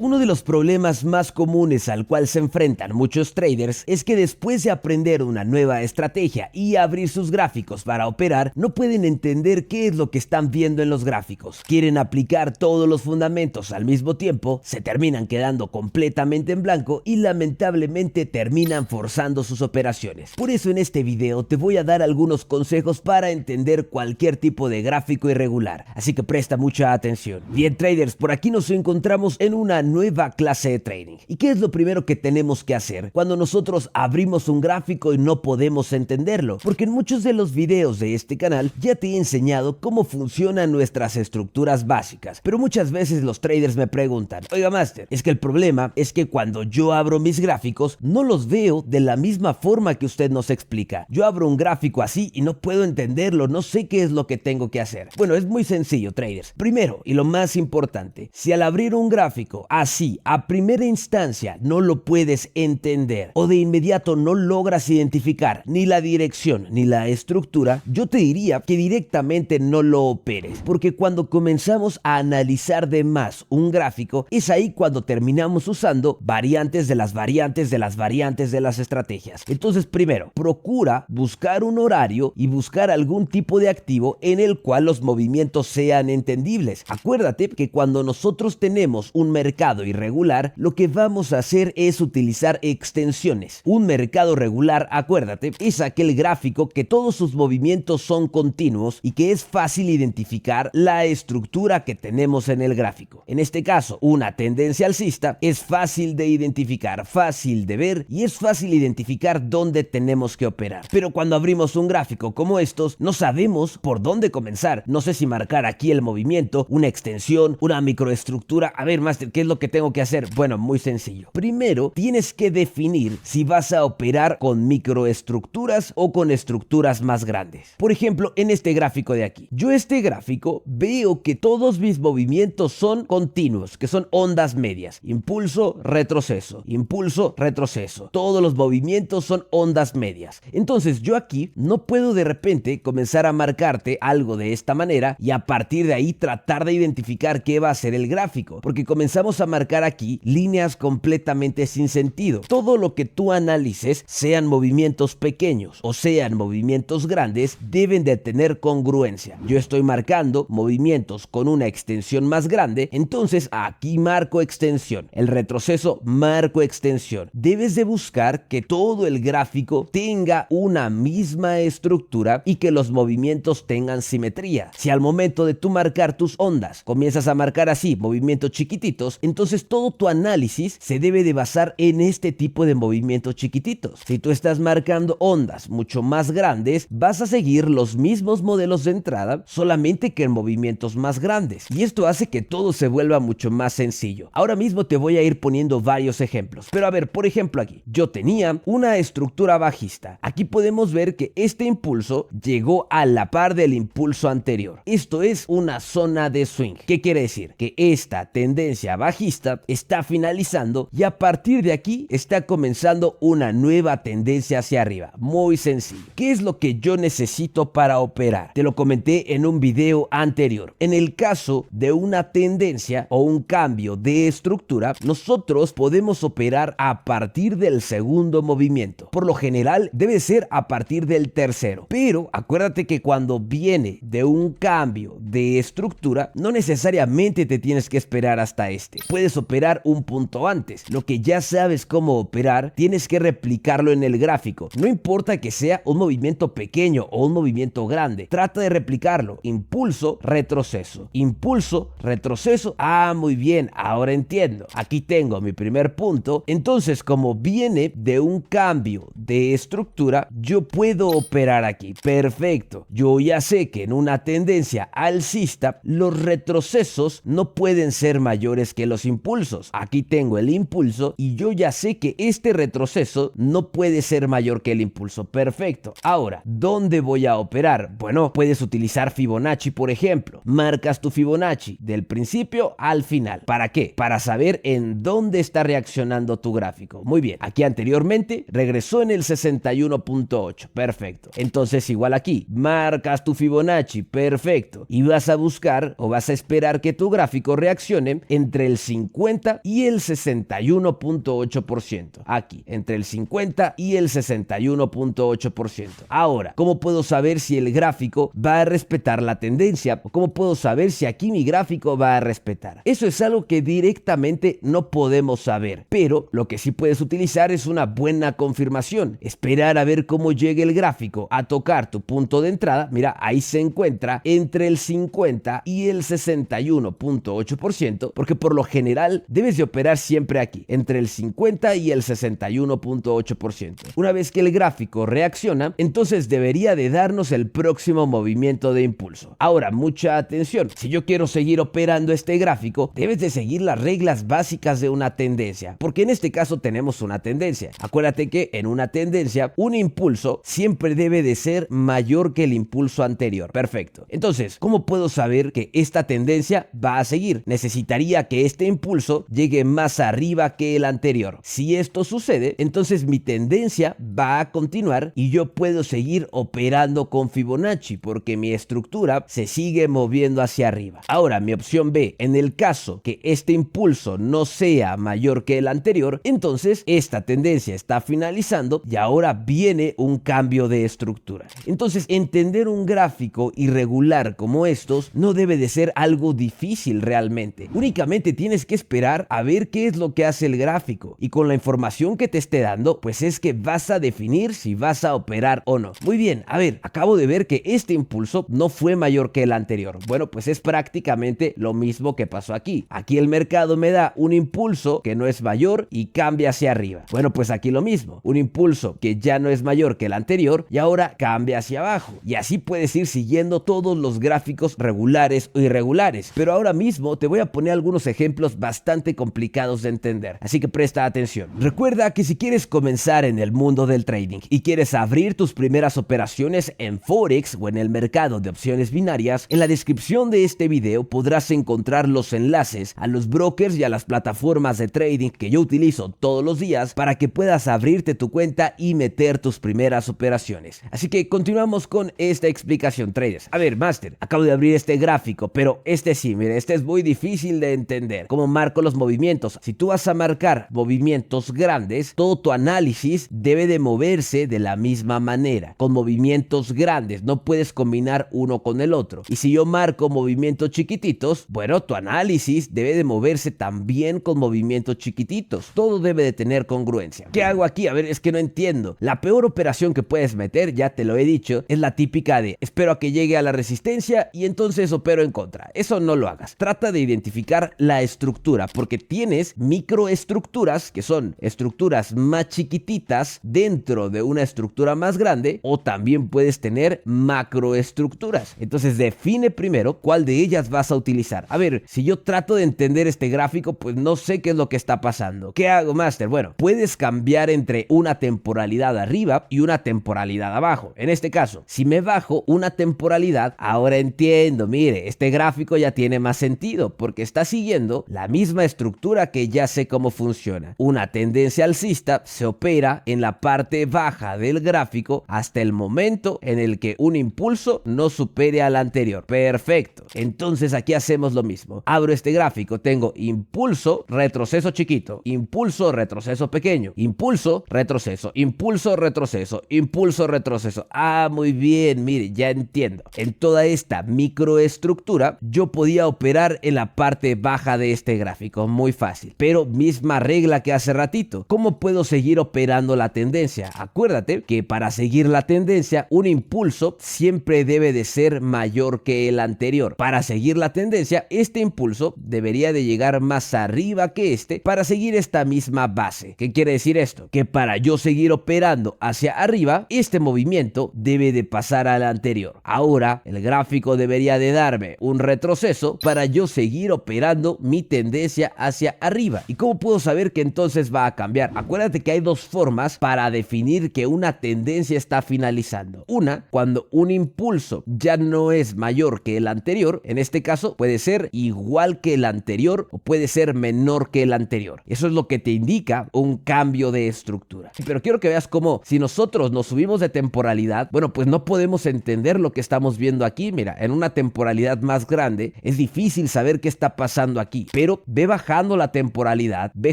Uno de los problemas más comunes al cual se enfrentan muchos traders es que después de aprender una nueva estrategia y abrir sus gráficos para operar, no pueden entender qué es lo que están viendo en los gráficos. Quieren aplicar todos los fundamentos al mismo tiempo, se terminan quedando completamente en blanco y lamentablemente terminan forzando sus operaciones. Por eso en este video te voy a dar algunos consejos para entender cualquier tipo de gráfico irregular, así que presta mucha atención. Bien traders, por aquí nos encontramos en una nueva clase de trading. ¿Y qué es lo primero que tenemos que hacer cuando nosotros abrimos un gráfico y no podemos entenderlo? Porque en muchos de los videos de este canal ya te he enseñado cómo funcionan nuestras estructuras básicas, pero muchas veces los traders me preguntan: oiga Master, es que el problema es que cuando yo abro mis gráficos no los veo de la misma forma que usted nos explica. Yo abro un gráfico así y no puedo entenderlo, no sé qué es lo que tengo que hacer. Bueno, es muy sencillo traders. Primero y lo más importante, si al abrir un gráfico así a primera instancia no lo puedes entender o de inmediato no logras identificar ni la dirección ni la estructura, yo te diría que directamente no lo operes, porque cuando comenzamos a analizar de más un gráfico es ahí cuando terminamos usando variantes de las variantes de las variantes de las estrategias. Entonces primero, procura buscar un horario y buscar algún tipo de activo en el cual los movimientos sean entendibles. Acuérdate que cuando nosotros tenemos un mercado irregular, lo que vamos a hacer es utilizar extensiones. Un mercado regular, acuérdate, es aquel gráfico que todos sus movimientos son continuos y que es fácil identificar la estructura que tenemos en el gráfico. En este caso, una tendencia alcista es fácil de identificar, fácil de ver y es fácil identificar dónde tenemos que operar. Pero cuando abrimos un gráfico como estos, no sabemos por dónde comenzar. No sé si marcar aquí el movimiento, una extensión, una microestructura. A ver, Master, ¿qué es lo que tengo que hacer? Bueno, muy sencillo. Primero, tienes que definir si vas a operar con microestructuras o con estructuras más grandes. Por ejemplo, en este gráfico de aquí. Yo este gráfico veo que todos mis movimientos son continuos, que son ondas medias. Impulso, retroceso, impulso, retroceso. Todos los movimientos son ondas medias. Entonces yo aquí no puedo de repente comenzar a marcarte algo de esta manera y a partir de ahí tratar de identificar qué va a ser el gráfico, porque comenzamos a marcar aquí líneas completamente sin sentido. Todo lo que tú analices, sean movimientos pequeños o sean movimientos grandes, deben de tener congruencia. Yo estoy marcando movimientos con una extensión más grande, entonces aquí marco extensión. El retroceso, marco extensión. Debes de buscar que todo el gráfico tenga una misma estructura y que los movimientos tengan simetría. Si al momento de tú marcar tus ondas comienzas a marcar así movimientos chiquititos, entonces todo tu análisis se debe de basar en este tipo de movimientos chiquititos. Si tú estás marcando ondas mucho más grandes, vas a seguir los mismos modelos de entrada, solamente que en movimientos más grandes. Y esto hace que todo se vuelva mucho más sencillo. Ahora mismo te voy a ir poniendo varios ejemplos. Pero a ver, por ejemplo aquí, yo tenía una estructura bajista. Aquí podemos ver que este impulso llegó a la par del impulso anterior. Esto es una zona de swing. ¿Qué quiere decir? Que esta tendencia bajista está finalizando y a partir de aquí está comenzando una nueva tendencia hacia arriba. Muy sencillo. ¿Qué es lo que yo necesito para operar? Te lo comenté en un video anterior. En el caso de una tendencia o un cambio de estructura, nosotros podemos operar a partir del segundo movimiento. Por lo general debe ser a partir del tercero. Pero acuérdate que cuando viene de un cambio de estructura, no necesariamente te tienes que esperar hasta este. Puedes operar un punto antes. Lo que ya sabes cómo operar, tienes que replicarlo en el gráfico. No importa que sea un movimiento pequeño o un movimiento grande. Trata de replicarlo. Impulso, retroceso. Impulso, retroceso. Ah, muy bien. Ahora entiendo. Aquí tengo mi primer punto. Entonces, como viene de un cambio de estructura, yo puedo operar aquí. Perfecto. Yo ya sé que en una tendencia alcista, los retrocesos no pueden ser mayores que los impulsos. Aquí tengo el impulso y yo ya sé que este retroceso no puede ser mayor que el impulso. Perfecto. Ahora, ¿dónde voy a operar? Bueno, puedes utilizar Fibonacci, por ejemplo. Marcas tu Fibonacci del principio al final. ¿Para qué? Para saber en dónde está reaccionando tu gráfico. Muy bien. Aquí anteriormente regresó en el 61.8. Perfecto. Entonces, igual aquí, marcas tu Fibonacci. Perfecto. Y vas a buscar o vas a esperar que tu gráfico reaccione entre el 50 50 y el 61.8%. Aquí, entre el 50 y el 61.8%. Ahora, ¿cómo puedo saber si el gráfico va a respetar la tendencia? ¿O cómo puedo saber si aquí mi gráfico va a respetar? Eso es algo que directamente no podemos saber, pero lo que sí puedes utilizar es una buena confirmación. Esperar a ver cómo llegue el gráfico a tocar tu punto de entrada. Mira, ahí se encuentra entre el 50 y el 61.8%, porque por lo general debes de operar siempre aquí, entre el 50 y el 61.8%. Una vez que el gráfico reacciona, entonces debería de darnos el próximo movimiento de impulso. Ahora, mucha atención. Si yo quiero seguir operando este gráfico, debes de seguir las reglas básicas de una tendencia, porque en este caso tenemos una tendencia. Acuérdate que en una tendencia, un impulso siempre debe de ser mayor que el impulso anterior. Perfecto. Entonces, ¿cómo puedo saber que esta tendencia va a seguir? Necesitaría que este impulso llegue más arriba que el anterior. Si esto sucede, entonces mi tendencia va a continuar y yo puedo seguir operando con Fibonacci, porque mi estructura se sigue moviendo hacia arriba. Ahora, mi opción B, en el caso que este impulso no sea mayor que el anterior, entonces esta tendencia está finalizando y ahora viene un cambio de estructura. Entonces, entender un gráfico irregular como estos no debe de ser algo difícil realmente. Únicamente tienes que esperar a ver qué es lo que hace el gráfico, y con la información que te esté dando, pues es que vas a definir si vas a operar o no. Muy bien, a ver, acabo de ver que este impulso no fue mayor que el anterior. Bueno, pues es prácticamente lo mismo que pasó aquí. Aquí el mercado me da un impulso que no es mayor y cambia hacia arriba. Bueno, pues aquí lo mismo, un impulso que ya no es mayor que el anterior y ahora cambia hacia abajo. Y así puedes ir siguiendo todos los gráficos regulares o irregulares. Pero ahora mismo te voy a poner algunos ejemplos bastante complicados de entender, así que presta atención. Recuerda que si quieres comenzar en el mundo del trading y quieres abrir tus primeras operaciones en Forex o en el mercado de opciones binarias, en la descripción de este video podrás encontrar los enlaces a los brokers y a las plataformas de trading que yo utilizo todos los días para que puedas abrirte tu cuenta y meter tus primeras operaciones. Así que continuamos con esta explicación, traders. A ver, Master, acabo de abrir este gráfico, pero este sí, mire, este es muy difícil de entender. ¿Cómo marco los movimientos? Si tú vas a marcar movimientos grandes, todo tu análisis debe de moverse de la misma manera, con movimientos grandes. No puedes combinar uno con el otro. Y si yo marco movimientos chiquititos, bueno, tu análisis debe de moverse también con movimientos chiquititos. Todo debe de tener congruencia. ¿Qué hago aquí? A ver, es que no entiendo. La peor operación que puedes meter, ya te lo he dicho, es la típica de espero a que llegue a la resistencia y entonces opero en contra. Eso no lo hagas. Trata de identificar la estructura, porque tienes microestructuras, que son estructuras más chiquititas dentro de una estructura más grande, o también puedes tener macroestructuras. Entonces define primero cuál de ellas vas a utilizar. A ver, si yo trato de entender este gráfico, pues no sé qué es lo que está pasando. ¿Qué hago, Master? Bueno, puedes cambiar entre una temporalidad arriba y una temporalidad abajo. En este caso, si me bajo una temporalidad, ahora entiendo, mire, este gráfico ya tiene más sentido porque está siguiendo la misma estructura que ya sé cómo funciona. Una tendencia alcista se opera en la parte baja del gráfico hasta el momento en el que un impulso no supere al anterior. Perfecto. Entonces aquí hacemos lo mismo. Abro este gráfico, tengo impulso, retroceso chiquito, impulso, retroceso pequeño, impulso, retroceso, impulso, retroceso, impulso, retroceso. Ah, muy bien, mire, ya entiendo. En toda esta microestructura yo podía operar en la parte baja de este gráfico, muy fácil. Pero misma regla que hace ratito, ¿cómo puedo seguir operando la tendencia? Acuérdate que para seguir la tendencia, un impulso siempre debe de ser mayor que el anterior. Para seguir la tendencia, este impulso debería de llegar más arriba que este para seguir esta misma base. ¿Qué quiere decir esto? Que para yo seguir operando hacia arriba, este movimiento debe de pasar al anterior. Ahora, el gráfico debería de darme un retroceso para yo seguir operando mi tendencia hacia arriba. ¿Y cómo puedo saber que entonces va a cambiar? Acuérdate que hay dos formas para definir que una tendencia está finalizando. Una, cuando un impulso ya no es mayor que el anterior. En este caso puede ser igual que el anterior o puede ser menor que el anterior. Eso es lo que te indica un cambio de estructura. Pero quiero que veas cómo si nosotros nos subimos de temporalidad, bueno, pues no podemos entender lo que estamos viendo aquí. Mira, en una temporalidad más grande es difícil saber qué está pasando aquí, pero ve bajando la temporalidad, ve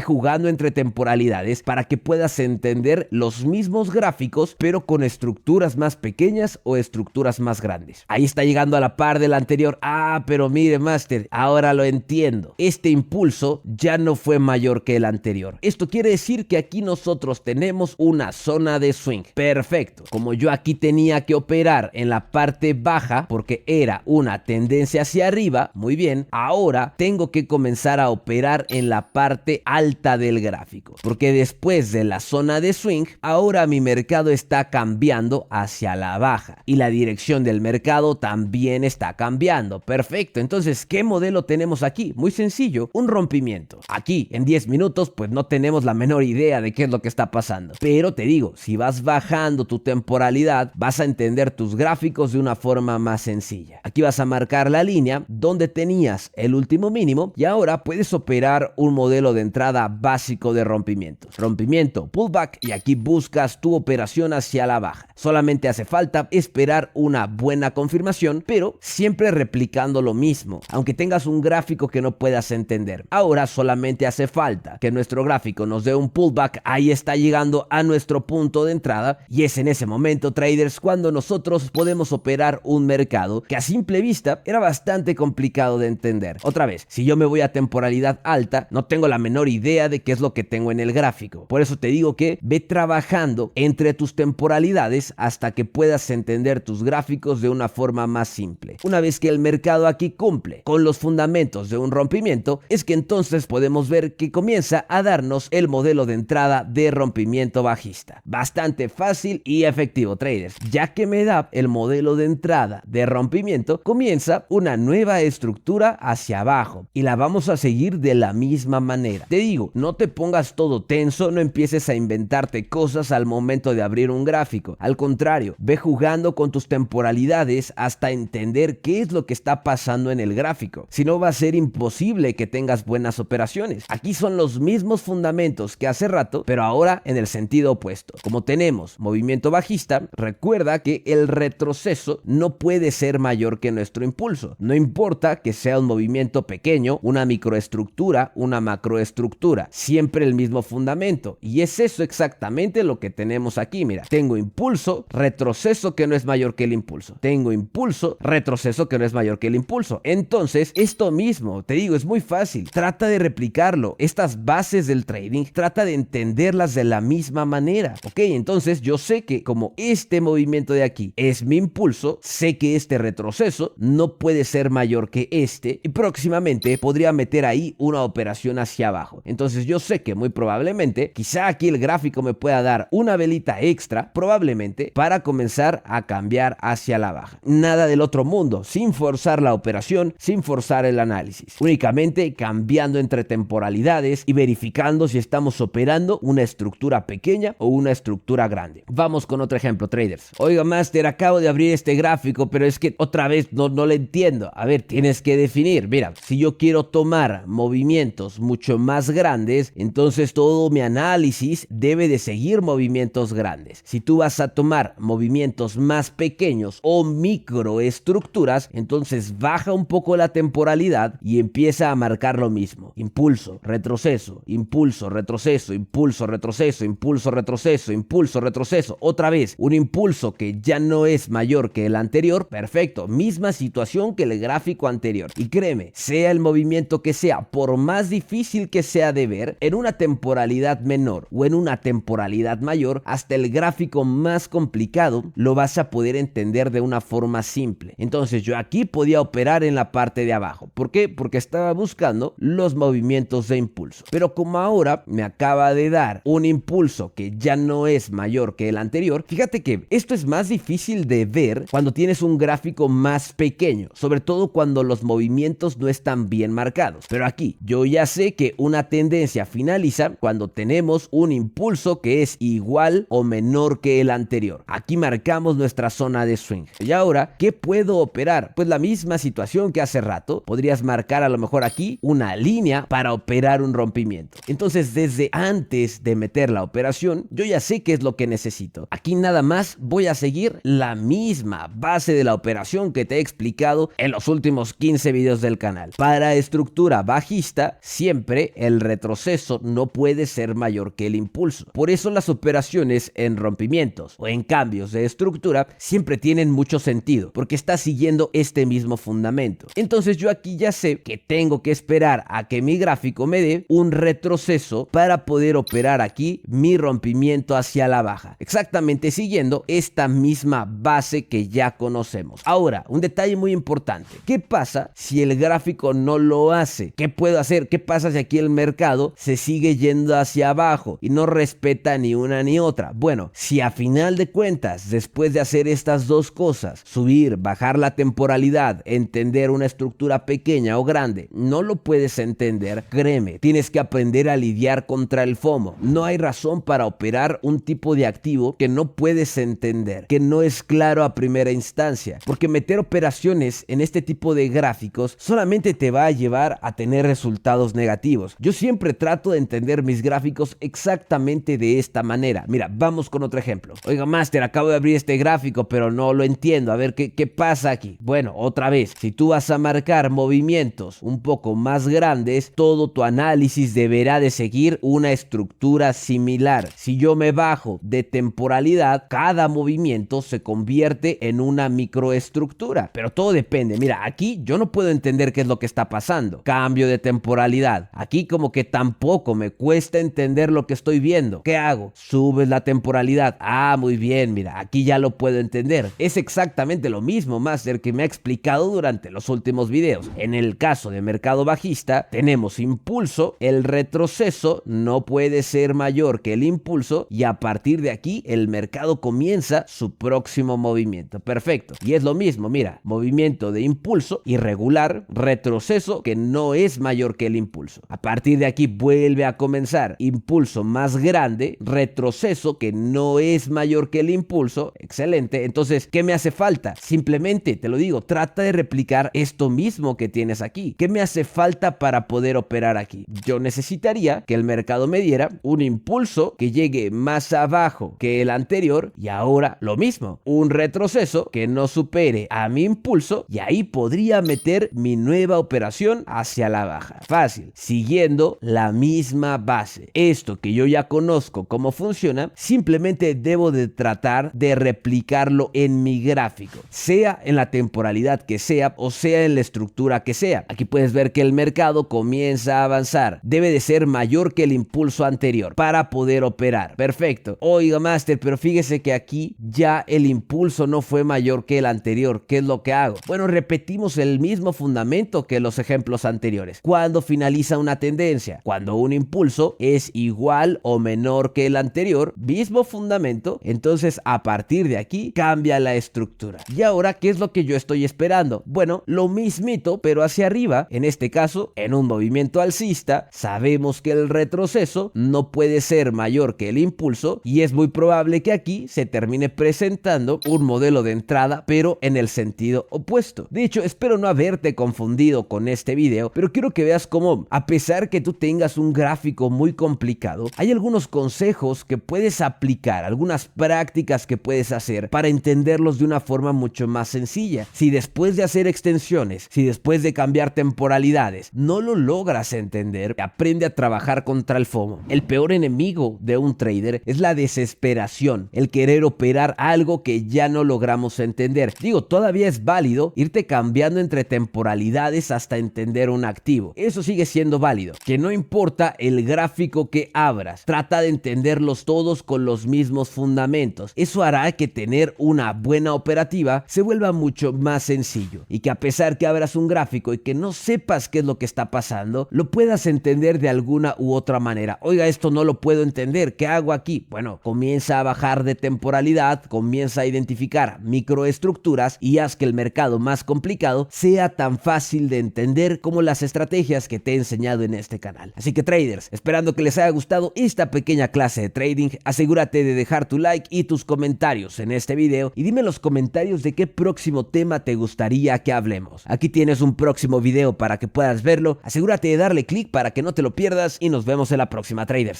jugando entre temporalidades para que puedas entender los mismos gráficos, pero con estructuras más pequeñas o estructuras más grandes. Ahí está llegando a la par del anterior. Pero mire, Master, ahora lo entiendo. Este impulso ya no fue mayor que el anterior. Esto quiere decir que aquí nosotros tenemos una zona de swing. Perfecto. Como yo aquí tenía que operar en la parte baja porque era una tendencia hacia arriba, muy bien, ahora tengo que comenzar a operar en la parte alta del gráfico, porque después de la zona de swing, ahora mi mercado está cambiando hacia la baja y la dirección del mercado también está cambiando. Perfecto. Entonces, ¿qué modelo tenemos aquí? Muy sencillo, un rompimiento. Aquí en 10 minutos pues no tenemos la menor idea de qué es lo que está pasando, pero te digo, si vas bajando tu temporalidad, vas a entender tus gráficos de una forma más sencilla. Aquí vas a marcar la línea donde tenías el último mínimo y ahora puedes operar un modelo de entrada básico de rompimientos. Rompimiento, pullback, y aquí buscas tu operación hacia la baja. Solamente hace falta esperar una buena confirmación, pero siempre replicando lo mismo, aunque tengas un gráfico que no puedas entender. Ahora solamente hace falta que nuestro gráfico nos dé un pullback. Ahí está llegando a nuestro punto de entrada y es en ese momento, traders, cuando nosotros podemos operar un mercado que a simple vista era bastante complicado de entender. Otra vez, si yo me voy a temporalidad alta, no tengo la menor idea de qué es lo que tengo en el gráfico. Por eso te digo que ve trabajando entre tus temporalidades hasta que puedas entender tus gráficos de una forma más simple. Una vez que el mercado aquí cumple con los fundamentos de un rompimiento, es que entonces podemos ver que comienza a darnos el modelo de entrada de rompimiento bajista. Bastante fácil y efectivo, traders. Ya que me da el modelo de entrada de rompimiento, comienza una nueva estructura hacia abajo y la vamos a seguir de la misma manera. Te digo, no te pongas todo tenso, no empieces a inventarte cosas al momento de abrir un gráfico. Al contrario, ve jugando con tus temporalidades hasta entender qué es lo que está pasando en el gráfico. Si no, va a ser imposible que tengas buenas operaciones. Aquí son los mismos fundamentos que hace rato, pero ahora en el sentido opuesto. Como tenemos movimiento bajista, recuerda que el retroceso no puede ser mayor que nuestro impulso. No importa que sea un movimiento pequeño, una microestructura, una macroestructura, siempre el mismo fundamento. Y es eso exactamente lo que tenemos aquí. Mira, tengo impulso, retroceso que no es mayor que el impulso. Tengo impulso, retroceso que no es mayor que el impulso. Entonces, esto mismo, te digo, es muy fácil. Trata de replicarlo. Estas bases del trading, trata de entenderlas de la misma manera. Ok, entonces yo sé que como este movimiento de aquí es mi impulso, sé que este retroceso no puede ser mayor que este y próximamente podría meter ahí una operación hacia abajo. Entonces yo sé que muy probablemente, quizá aquí el gráfico me pueda dar una velita extra, probablemente, para comenzar a cambiar hacia la baja. Nada del otro mundo, sin forzar la operación, sin forzar el análisis. Únicamente cambiando entre temporalidades y verificando si estamos operando una estructura pequeña o una estructura grande. Vamos con otro ejemplo, traders. Oiga, Master, acabo de abrir este gráfico, pero es que otra vez no lo entiendo. A ver, tienes que definir. Mira, si yo quiero tomar movimientos mucho más grandes, entonces todo mi análisis debe de seguir movimientos grandes. Si tú vas a tomar movimientos más pequeños o microestructuras, entonces baja un poco la temporalidad y empieza a marcar lo mismo. Impulso, retroceso, impulso, retroceso, impulso, retroceso, impulso, retroceso, impulso, retroceso. Otra vez, un impulso que ya no es mayor que el anterior. Perfecto, misma situación que el gráfico anterior. Y créeme, sea el movimiento que sea, por más difícil que sea de ver, en una temporalidad menor o en una temporalidad mayor, hasta el gráfico más complicado lo vas a poder entender de una forma simple. Entonces yo aquí podía operar en la parte de abajo. ¿Por qué? Porque estaba buscando los movimientos de impulso. Pero como ahora me acaba de dar un impulso que ya no es mayor que el anterior, fíjate que esto es más difícil de ver cuando tienes un gráfico más pequeño, sobre todo cuando los movimientos no están bien marcados. Pero aquí yo ya sé que una tendencia finaliza cuando tenemos un impulso que es igual o menor que el anterior. Aquí marcamos nuestra zona de swing. Y ahora, ¿qué puedo operar? Pues la misma situación que hace rato. Podrías marcar a lo mejor aquí una línea para operar un rompimiento. Entonces, desde antes de meter la operación, yo ya sé qué es lo que necesito. Aquí nada más voy a seguir la misma base de la operación que te he explicado en los últimos 15 videos del canal. Para estructurar estructura bajista, siempre el retroceso no puede ser mayor que el impulso. Por eso las operaciones en rompimientos o en cambios de estructura siempre tienen mucho sentido, porque está siguiendo este mismo fundamento. Entonces yo aquí ya sé que tengo que esperar a que mi gráfico me dé un retroceso para poder operar aquí mi rompimiento hacia la baja, exactamente siguiendo esta misma base que ya conocemos. Ahora, un detalle muy importante: ¿qué pasa si el gráfico no lo hace? ¿Qué puedo hacer? ¿Qué pasa si aquí el mercado se sigue yendo hacia abajo y no respeta ni una ni otra? Bueno, si a final de cuentas, después de hacer estas dos cosas, subir, bajar la temporalidad, entender una estructura pequeña o grande, no lo puedes entender, créeme, tienes que aprender a lidiar contra el FOMO. No hay razón para operar un tipo de activo que no puedes entender, que no es claro a primera instancia, porque meter operaciones en este tipo de gráficos solamente te va a llevar a tener resultados negativos. Yo siempre trato de entender mis gráficos exactamente de esta manera. Mira, vamos con otro ejemplo. Oiga, Master, acabo de abrir este gráfico, pero no lo entiendo. A ver, ¿qué pasa aquí? Bueno, otra vez, si tú vas a marcar movimientos un poco más grandes, todo tu análisis deberá de seguir una estructura similar. Si yo me bajo de temporalidad, cada movimiento se convierte en una microestructura. Pero todo depende. Mira, aquí yo no puedo entender qué es lo que está pasando. Cambio de temporalidad. Aquí como que tampoco me cuesta entender lo que estoy viendo. ¿Qué hago? Subes la temporalidad. Ah, muy bien, mira, aquí ya lo puedo entender. Es exactamente lo mismo, Master, que me ha explicado durante los últimos videos. En el caso de mercado bajista, tenemos impulso, el retroceso no puede ser mayor que el impulso y a partir de aquí el mercado comienza su próximo movimiento. Perfecto. Y es lo mismo, mira, movimiento de impulso irregular, retroceso que no es mayor que el impulso. A partir de aquí vuelve a comenzar impulso más grande, retroceso que no es mayor que el impulso. Excelente. Entonces, ¿qué me hace falta? Simplemente, te lo digo, trata de replicar esto mismo que tienes aquí. ¿Qué me hace falta para poder operar aquí? Yo necesitaría que el mercado me diera un impulso que llegue más abajo que el anterior y ahora lo mismo, un retroceso que no supere a mi impulso y ahí podría meter mi nueva operación hacia la baja. Fácil, siguiendo la misma base. Esto que yo ya conozco cómo funciona, simplemente debo de tratar de replicarlo en mi gráfico, sea en la temporalidad que sea o sea en la estructura que sea. Aquí puedes ver que el mercado comienza a avanzar. Debe de ser mayor que el impulso anterior para poder operar. Perfecto. Oiga, Master, pero fíjese que aquí ya el impulso no fue mayor que el anterior. ¿Qué es lo que hago? Bueno, repetimos el mismo fundamento que los ejemplos anteriores. Cuando finaliza una tendencia, cuando un impulso es igual o menor que el anterior, mismo fundamento, entonces a partir de aquí cambia la estructura. Y ahora, ¿qué es lo que yo estoy esperando? Bueno, lo mismito, pero hacia arriba. En este caso, en un movimiento alcista, sabemos que el retroceso no puede ser mayor que el impulso y es muy probable que aquí se termine presentando un modelo de entrada, pero en el sentido opuesto. De hecho, espero no haberte confundido con este video, pero quiero que veas cómo, a pesar que tú tengas un gráfico muy complicado, hay algunos consejos que puedes aplicar, algunas prácticas que puedes hacer para entenderlos de una forma mucho más sencilla. Si después de hacer extensiones, si después de cambiar temporalidades, no lo logras entender, aprende a trabajar contra el FOMO. El peor enemigo de un trader es la desesperación, el querer operar algo que ya no logramos entender. Digo, todavía es válido irte cambiando entre temporalidades hasta entender un activo. Eso sigue siendo válido. Que no importa el gráfico que abras, trata de entenderlos todos con los mismos fundamentos. Eso hará que tener una buena operativa se vuelva mucho más sencillo y que a pesar que abras un gráfico y que no sepas qué es lo que está pasando, lo puedas entender de alguna u otra manera. Oiga, esto no lo puedo entender, ¿qué hago aquí? Bueno, comienza a bajar de temporalidad, comienza a identificar microestructuras y haz que el mercado más complicado sea tan fácil de entender como las estrategias que te he enseñado en este canal. Así que traders, esperando que les haya gustado esta pequeña clase de trading, asegúrate de dejar tu like y tus comentarios en este video y dime en los comentarios de qué próximo tema te gustaría que hablemos. Aquí tienes un próximo video para que puedas verlo, asegúrate de darle click para que no te lo pierdas y nos vemos en la próxima, traders.